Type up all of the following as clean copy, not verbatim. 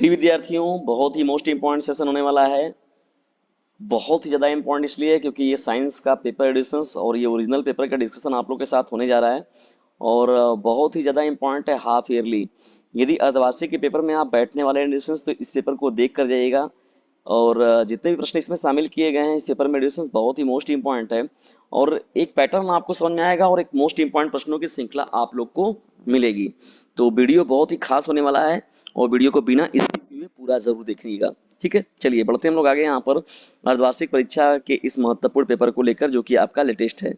प्रिय विद्यार्थियों, बहुत ही मोस्ट इम्पॉर्टेंट सेशन होने वाला है। बहुत ही ज़्यादा इम्पॉर्टेंट इसलिए क्योंकि ये साइंस का पेपर एडिशन और ये ओरिजिनल पेपर का डिस्कशन आप लोग के साथ होने जा रहा है। और बहुत ही ज़्यादा इम्पॉर्टेंट है हाफ ईयरली। यदि अर्धवार्षिक के पेपर में आप बैठने वाले हैं एडिशन, तो इस पेपर को देख कर जाइएगा। और जितने भी प्रश्न इसमें शामिल किए गए हैं इस पेपर में एडिशन बहुत ही मोस्ट इम्पॉर्टेंट है। और एक पैटर्न आपको समझ में आएगा और एक मोस्ट इम्पॉर्टेंट प्रश्नों की श्रृंखला आप लोग को मिलेगी। तो वीडियो बहुत ही खास होने वाला है और वीडियो को बिना स्किप किए पूरा जरूर देखिएगा। ठीक है, चलिए बढ़ते हम लोग आगे यहाँ पर अर्धवार्षिक परीक्षा के इस महत्वपूर्ण पेपर को लेकर, जो कि आपका लेटेस्ट है।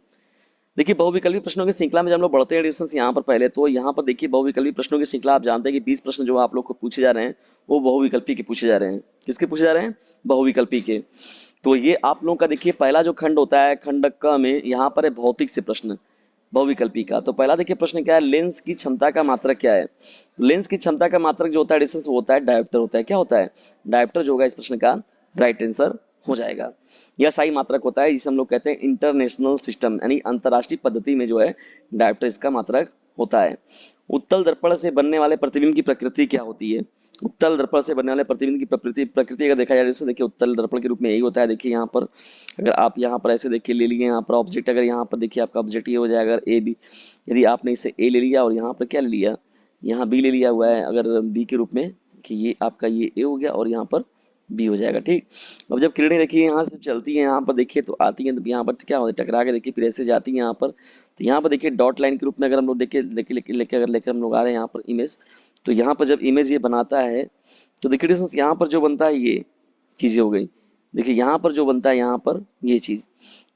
देखिए, बहुविकल्पी प्रश्नों की श्रृंखला में जब हम लोग बढ़ते हैं एडिशंस यहाँ पर पहले, तो यहाँ पर देखिए बहुविकल्पी प्रश्नों की श्रृंखला आप जानते हैं कि 20 प्रश्न जो आप लोग को पूछे जा रहे हैं वो बहुविकल्पी के पूछे जा रहे हैं। किसके पूछे जा रहे हैं? बहुविकल्पी के। तो ये आप लोगों का देखिए पहला जो खंड होता है, खंड क में यहाँ पर है भौतिक से प्रश्न बहुविकल्पी का। तो पहला देखिए प्रश्न क्या है, लेंस की क्षमता का मात्रक क्या है? लेंस की क्षमता का मात्रक जो होता है एडिशंस वो होता है डायोप्टर होता है। क्या होता है? डायोप्टर जो होगा इस प्रश्न का राइट आंसर हो जाएगा। यह सही मात्रक होता है जिसे हम लोग कहते हैं इंटरनेशनल सिस्टम, यानी अंतरराष्ट्रीय पद्धति में जो है डायोप्टर इसका मात्रक होता है। उत्तल दर्पण से बनने वाले प्रतिबिंब की प्रकृति क्या होती है? उत्तल दर्पण से बनने वाले प्रतिबिंब की प्रकृति प्रकृति अगर देखा जाए, जैसे देखिए उत्तल दर्पण के रूप में यही होता है। देखिए यहाँ पर अगर आप यहाँ पर ऐसे देखिए ले लिए, यहाँ पर ऑब्जेक्ट, अगर यहाँ पर देखिए आपका ऑब्जेक्ट ये हो जाएगा अगर ए बी, यदि आपने इसे ए ले लिया और यहाँ पर क्या ले लिया, यहाँ बी ले लिया हुआ है अगर बी के रूप में, कि ये आपका ये ए हो गया और यहाँ पर बी हो जाएगा। ठीक, अब जब किरणें देखिए यहाँ से चलती हैं, यहाँ पर देखिए तो आती हैं, तो यहाँ पर क्या होता है, टकरा के देखिए फिर ऐसे जाती हैं यहाँ पर। तो यहाँ पर देखिए डॉट लाइन के रूप में अगर हम लोग देखिए लेके लेके लेके अगर लेकर हम लोग आ रहे हैं यहाँ पर इमेज, तो यहाँ पर जब इमेज ये बनाता है तो देखिए डिस्टेंस यहाँ पर जो बनता है ये चीजें हो गई। देखिए यहाँ पर जो बनता है यहाँ पर ये चीज,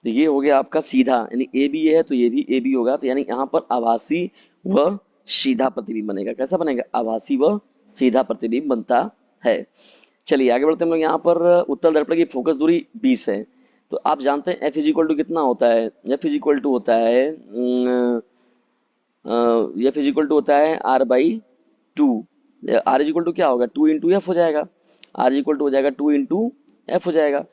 तो ये हो गया आपका सीधा, यानी ए बी है तो ये भी ए बी होगा। तो यानी यहाँ पर आभासी व सीधा प्रतिबिंब बनेगा। कैसा बनेगा? आभासी व सीधा प्रतिबिंब बनता है। चलिए आगे बढ़ते हैं हम लोग। यहाँ पर उत्तल दर्पण की फोकस दूरी 20 है। तो आप जानते हैं एफ इज इक्वल टू कितना होता है? एफ इज इक्वल टू होता है एफ इज इक्वल टू होता है R by two. R is equal to क्या होगा? टू इंटू एफ हो जाएगा। आर इज इक्वल टू हो जाएगा टू इंटू एफ हो जाएगा।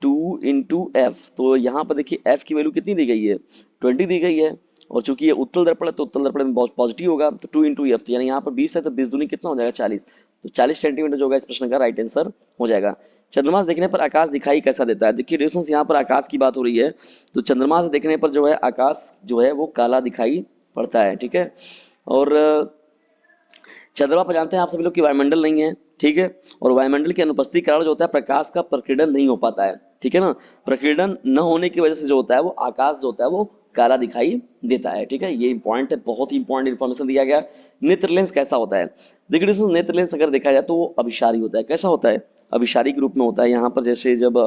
टू इंटू एफ, तो यहाँ पर देखिए एफ की वैल्यू कितनी दी गई है? 20 दी गई है। और चूंकि ये उत्तल दर्पण है तो उत्तल दर्पण में बहुत पॉजिटिव होगा, तो टू इंटू एफ, तो यानी यहाँ पर 20 है तो 20 दूनी कितना हो जाएगा? 40। तो 40 सेंटीमीटर जो होगा इस प्रश्न का राइट आंसर हो जाएगा। चंद्रमा से देखने पर आकाश दिखाई कैसा देता है? देखिए डिस्टेंस यहाँ पर आकाश की बात हो रही है, तो चंद्रमा से देखने पर जो है आकाश जो है वो काला दिखाई पड़ता है। ठीक है, और चंद्रमा पर जानते हैं आप सभी लोग कि वायुमंडल नहीं है। ठीक है, और वायुमंडल की अनुपस्थिति के कारण जो होता है प्रकाश का प्रकीर्णन नहीं हो पाता है। ठीक है ना, प्रकीर्णन न होने की वजह से जो होता है वो आकाश जो होता है वो काला दिखाई देता है। ठीक है, ये इंपॉर्टेंट है, बहुत ही इंपॉर्टेंट इन्फॉर्मेशन दिया गया। नेत्र लेंस कैसा होता है? देखिए दोस्तों, नेत्र लेंस अगर देखा जाए तो वो अभिसारी होता है। कैसा होता है? अभिसारी के रूप में होता है। यहाँ पर जैसे जब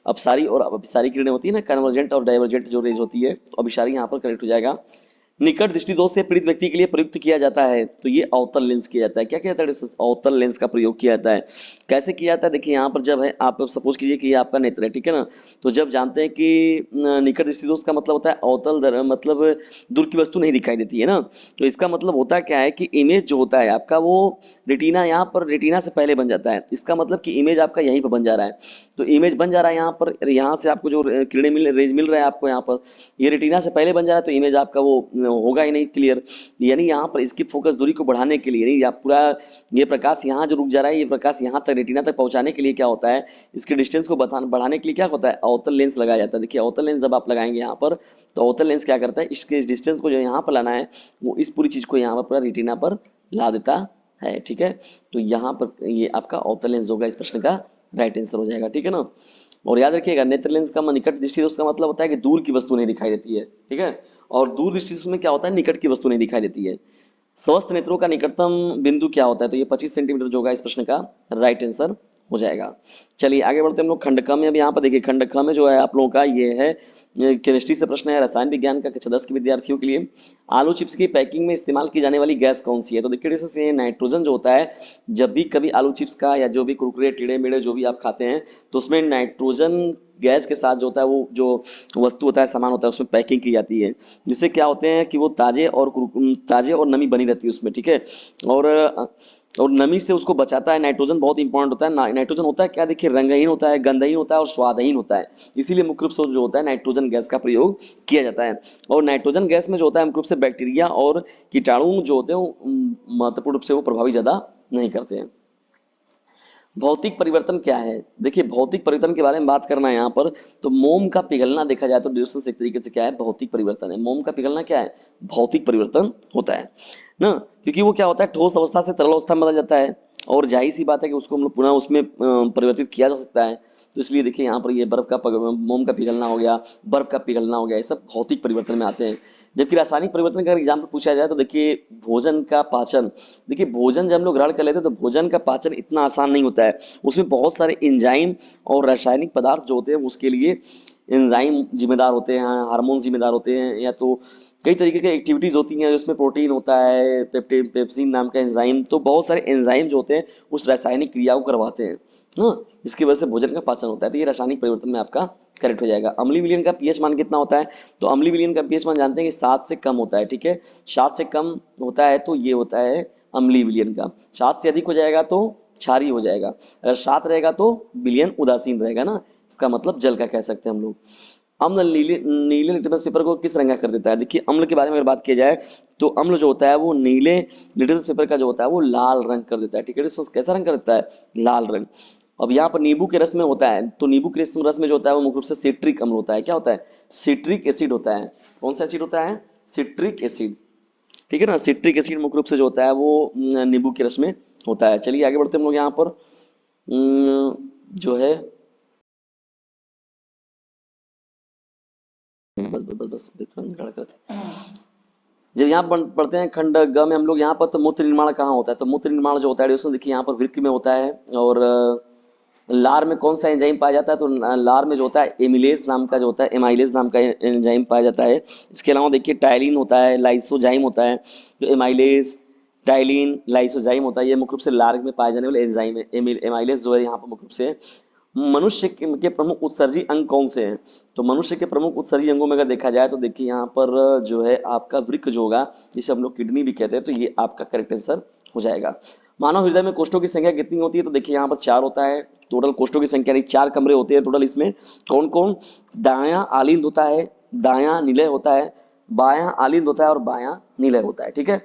अपसारी और अभिसारी किरणें होती है ना, कन्वर्जेंट और डाइवर्जेंट जो रेज होती है, तो अभिसारी यहाँ पर करेक्ट हो जाएगा। निकट दृष्टि दोष से पीड़ित व्यक्ति के लिए प्रयुक्त किया जाता है, तो ये अवतल लेंस किया जाता है। क्या किया जाता है? अवतल लेंस का प्रयोग किया जाता है। कैसे किया जाता है? देखिए यहाँ पर जब है आप सपोज कीजिए कि ये आपका नेत्र है, ठीक है ना, तो जब जानते हैं कि निकट दृष्टि दोष का मतलब होता है अवतल मतलब दूर की वस्तु नहीं दिखाई देती है ना, तो इसका मतलब होता क्या है कि इमेज जो होता है आपका वो रेटिना, यहाँ पर रेटिना से पहले बन जाता है। इसका मतलब कि इमेज आपका यहीं पर बन जा रहा है। तो इमेज बन जा रहा है यहाँ पर, यहाँ से आपको जो किरणें रेज मिल रहा है आपको यहाँ पर, ये रेटिना से पहले बन जा रहा है, तो इमेज आपका वो होगा ही नहीं क्लियर। यानी यहाँ पर इसकी फोकस दूरी को बढ़ाने के लिए, यानी आप पूरा ये प्रकाश यहाँ जो रुक जा रहा है, ये प्रकाश यहाँ तक रेटिना तक पहुंचाने के लिए क्या होता है, इसके डिस्टेंस को बढ़ाने के लिए क्या होता है? अवतल लेंस लगाया जाता है। देखिए अवतल लेंस जब आप लगाएंगे यहाँ पर, तो अवतल लेंस क्या करता है, इसके डिस्टेंस को जो यहाँ पर लाना है वो इस पूरी चीज को यहाँ पर पूरा रेटिना पर ला देता है। ठीक है, तो यहाँ पर ये आपका अवतल लेंस होगा इस प्रश्न का राइट आंसर हो जाएगा। ठीक है ना, और याद रखिएगा नेत्र लेंस का निकट दृष्टि दोष का मतलब होता है कि दूर की वस्तु नहीं दिखाई देती है। ठीक है, और दूर दृष्टि दोष में क्या होता है? निकट की वस्तु नहीं दिखाई देती है। स्वस्थ नेत्रों का निकटतम बिंदु क्या होता है? तो ये 25 सेंटीमीटर जो होगा इस प्रश्न का राइट आंसर हो जाएगा। चलिए आगे बढ़ते हैं हम लोग खंड क में। अब यहाँ पर देखिए खंड ख में जो है आप लोगों का ये है केमिस्ट्री से प्रश्न है, रसायन विज्ञान का कक्षा 10 के विद्यार्थियों के लिए। आलू चिप्स की पैकिंग में इस्तेमाल की जाने वाली गैस कौन सी है? तो देखिए जैसे नाइट्रोजन जो होता है, जब भी कभी आलू चिप्स का या जो भी कुरकुरे टेढ़े मेढ़े जो भी आप खाते हैं, तो उसमें नाइट्रोजन गैस के साथ जो होता है वो जो वस्तु होता है, सामान होता है, उसमें पैकिंग की जाती है, जिससे क्या होते हैं कि वो ताजे और नमी बनी रहती है उसमें। ठीक है, और नमी से उसको बचाता है। नाइट्रोजन बहुत इंपॉर्टेंट होता है। नाइट्रोजन होता है क्या? देखिए रंगहीन होता है, गंधहीन होता है और स्वादहीन होता है। इसीलिए मुख्य रूप से जो होता है नाइट्रोजन गैस का प्रयोग किया जाता है। और नाइट्रोजन गैस में जो होता है मुख्य रूप से बैक्टीरिया और कीटाणु जो होते हैं वो महत्वपूर्ण रूप से वो प्रभावी ज्यादा नहीं करते हैं। भौतिक परिवर्तन क्या है? देखिए भौतिक परिवर्तन के बारे में बात करना है यहाँ पर, तो मोम का पिघलना देखा जाए तो डिस्टेंस एक तरीके से क्या है, भौतिक परिवर्तन है। मोम का पिघलना क्या है, भौतिक परिवर्तन होता है ना, क्योंकि वो क्या होता है, ठोस अवस्था से तरल अवस्था में बदल जाता है, और जाहिर सी बात है कि उसको हम लोग पुनः उसमें परिवर्तित किया जा सकता है। तो इसलिए देखिए यहाँ पर ये मोम का पिघलना हो गया, बर्फ का पिघलना हो गया, ये सब भौतिक परिवर्तन में आते हैं। जबकि रासायनिक परिवर्तन का एग्जाम्पल पूछा जाए तो देखिए भोजन का पाचन, देखिए भोजन जब हम लोग ग्रहण कर लेते हैं तो भोजन का पाचन इतना आसान नहीं होता है, उसमें बहुत सारे एंजाइम और रासायनिक पदार्थ जो होते हैं उसके लिए एंजाइम जिम्मेदार होते हैं, हार्मोन जिम्मेदार होते हैं, या तो कई तरीके की एक्टिविटीज होती हैं जिसमें प्रोटीन होता है, पेप्सिन नाम का एंजाइम, तो बहुत सारे एंजाइम जो होते हैं उस रासायनिक क्रिया को करवाते हैं, हाँ, जिसकी वजह से भोजन का पाचन होता है। तो ये रासायनिक परिवर्तन में आपका करेक्ट हो जाएगा। अम्लीय विलयन का पीएच मान कितना होता है, तो अम्लीय विलयन का पीएच मान जानते हैं कि 7 से कम होता है, ठीक है, 7 से कम होता है तो ये होता है अम्लीय विलयन का। 7 से अधिक हो जाएगा तो क्षारीय हो जाएगा, अगर 7 रहेगा तो विलयन उदासीन रहेगा ना, इसका मतलब जल का कह सकते हैं हम लोग। अम्ल नीले नीले लिटमस पेपर को किस रंग का कर देता है? देखिए अम्ल के बारे में अगर बात की जाए तो अम्ल जो होता है वो नीले लिटमस पेपर का जो होता है वो लाल रंग कर देता है, ठीक है, तो कैसा रंग कर देता है, लाल रंग। अब यहाँ पर नींबू के रस में होता है, तो नींबू के रस में जो होता है वो मुख्य रूप से सिट्रिक अम्ल होता है, क्या होता है, सिट्रिक एसिड होता है। कौन सा एसिड होता है, सिट्रिक एसिड, ठीक है ना, सिट्रिक एसिड मुख्य रूप से जो होता है वो नींबू के रस में होता है। चलिए आगे बढ़ते हैं हम लोग यहाँ पर जो है, बस बस बस बस वितरण करते हैं। जब यहाँ पर पढ़ते हैं खंड ग में हम लोग यहाँ पर, तो मूत्र निर्माण कहाँ होता है, तो मूत्र निर्माण जो होता है दोस्तों देखिए यहाँ पर वृक्क में होता है। और लार में कौन सा एंजाइम पाया जाता है, तो लार में जो होता है एमिलेज नाम का जो होता है, एमाइलेज नाम का एंजाइम पाया जाता है। इसके अलावा देखिए टाइलिन होता है, लाइसोजाइम होता है, जो एमाइलेज टाइलिन लाइसोजाइम होता है ये मुख्य रूप से लार्ग में पाए जाने वाले एंजाइम है। एमाइलेज जो है यहाँ पर मुख्य रूप से मनुष्य के प्रमुख उत्सर्जी अंग कौन से हैं, तो मनुष्य के प्रमुख उत्सर्जी अंगों में अगर देखा जाए तो देखिए यहाँ पर जो है आपका वृक्क जो होगा, जिसे हम लोग किडनी भी कहते हैं, तो ये आपका करेक्ट आंसर हो जाएगा। मानव हृदय में कोष्ठों की संख्या कितनी होती है, तो देखिए यहाँ पर 4 होता है टोटल कोष्ठों की संख्या, नहीं 4 कमरे होते हैं टोटल। इसमें कौन कौन, दायां आलिंद होता है, दायां निलय होता है, बायां आलिंद होता है और बायां निलय होता है, ठीक है।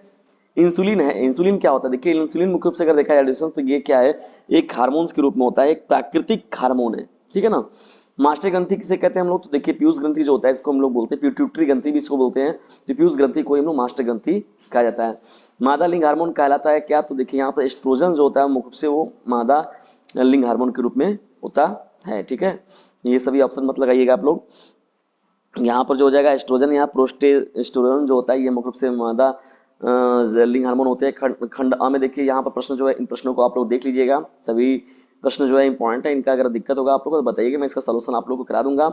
इंसुलिन है, इंसुलिन क्या होता है, देखिए इंसुलिन मुख्य रूप से अगर देखा जाए तो ये क्या है, एक हार्मोन्स के रूप में होता है, एक प्राकृतिक हार्मोन है, ठीक है ना। मास्टर ग्रंथि किसे कहते हैं हम लोग, तो देखिए पीयूष ग्रंथि जो होता है इसको हम लोग बोलते हैं, पिट्यूटरी ग्रंथि भी इसको बोलते हैं, तो पीयूष ग्रंथि को हम लोग मास्टर ग्रंथि कहा जाता है। मादा लिंग हार्मोन कहलाता है क्या, तो देखिए यहाँ पर एस्ट्रोजन जो होता है मुख्य रूप से वो मादा लिंग हार्मोन के रूप में होता है, ठीक है। ये सभी ऑप्शन मत लगाइएगा आप लोग। यहाँ पर जो हो जाएगा एस्ट्रोजन, यहाँ प्रोस्टेस्टेरोन जो होता है ये मुख्य रूप से मादा लिंग हार्मोन होते हैं। खंड आ में देखिए यहाँ पर प्रश्न जो है, इन प्रश्नों को आप लोग देख लीजिएगा, सभी प्रश्न जो है इंपॉर्टेंट है, इनका अगर दिक्कत होगा आप लोगों को तो बताइएगा, मैं इसका सलूशन आप लोगों को करा दूंगा।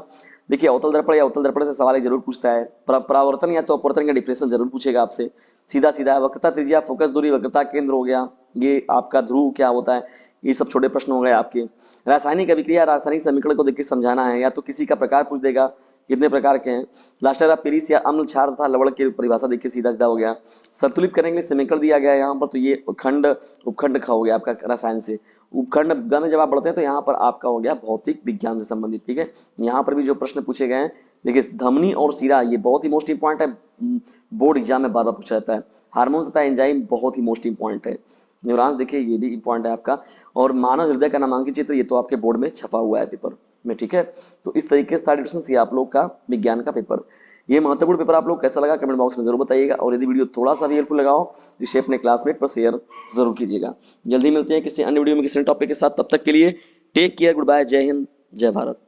देखिए अवतल दर्पण या अवतल दर्पण से सवाल एक जरूर पूछता है, परावर्तन या तो अपवर्तन का डिफरेंशियल जरूर पूछेगा आपसे, सीधा सीधा। वक्रता त्रिज्या, फोकस दूरी, वक्रता केंद्र हो गया, ये आपका ध्रुव क्या होता है, ये सब छोटे प्रश्न हो गए आपके। रासायनिक अभिक्रिया, रासायनिक समीकरण को देखिए समझाना है, या तो किसी का प्रकार पूछ देगा, कितने प्रकार के हैं। लास्टर ऑफ पेरिस या अम्ल, क्षार तथा लवण की परिभाषा देखिए सीधा सीधा हो गया। संतुलित करने के लिए समीकरण दिया गया है यहाँ पर, तो ये खंड उपखंड खा हो गया आपका रसायन से। उपखंड ग में जब आप बढ़ते हैं तो यहाँ पर आपका हो गया भौतिक विज्ञान से संबंधित, ठीक है। यहाँ पर भी जो प्रश्न पूछे गए हैं देखिए, धमनी और शिरा ये बहुत ही मोस्ट इंपॉर्टेंट है, बोर्ड एग्जाम में बार बार पूछा जाता है। हार्मोन तथा एंजाइम बहुत ही मोस्ट इंपॉर्टेंट है। न्यूरॉन्स देखिए ये भी इंपॉर्टेंट है आपका। और मानव हृदय का नामांकित चित्र, ये तो आपके बोर्ड में छपा हुआ है पेपर में, ठीक है। तो इस तरीके से 30 ये आप लोग का विज्ञान का पेपर, ये महत्वपूर्ण पेपर आप लोग कैसा लगा कमेंट बॉक्स में जरूर बताइएगा। और यदि वीडियो थोड़ा सा भी हेल्पफुल लगाओ तो इसे अपने क्लासमेट पर शेयर जरूर कीजिएगा। जल्दी मिलते हैं किसी अन्य वीडियो में किसी टॉपिक के साथ, तब तक के लिए टेक केयर, गुड बाय, जय हिंद, जय भारत।